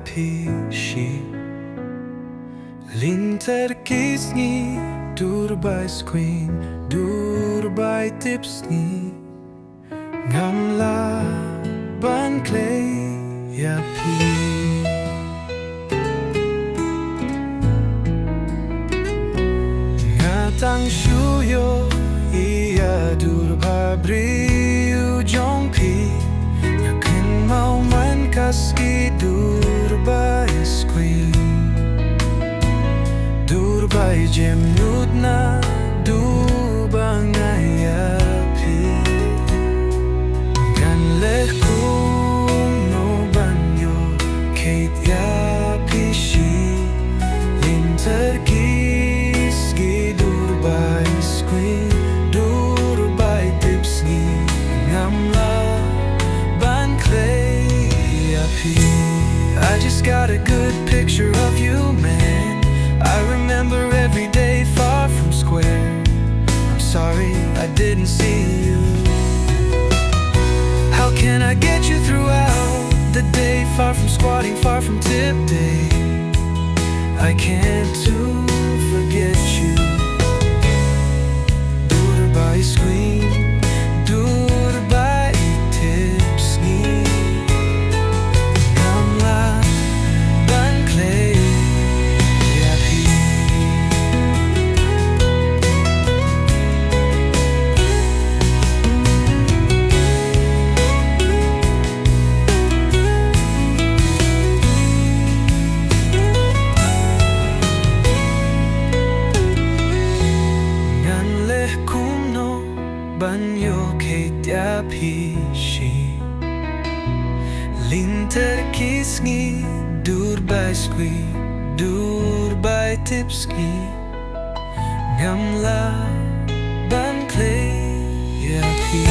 pishi Linterkisni Durbai squeen Durbai tipsni Ngam la ban clay ya pi Ngatang shuyo iya Durbai briu jong pi Yakin mau man khasi Durbai squeen Durbai jem nudna Dubangaya pi Gan lekum no banyo Kate ya pishi Linterkiski Durbai squeen Durbai tipsni Ngam la ban clay ya pi I just got a good picture of you, man. I remember every day far from square. I'm sorry I didn't see you. How can I get you throughout the day? Far from squatting, far from tip day. I can't to forget you. Durbai screen, Durbai tips ni. Ngam la ban clay. Banyo kaya pishi Linterkisni Durbai squi Durbai tipski Ngam la ban clay ya pi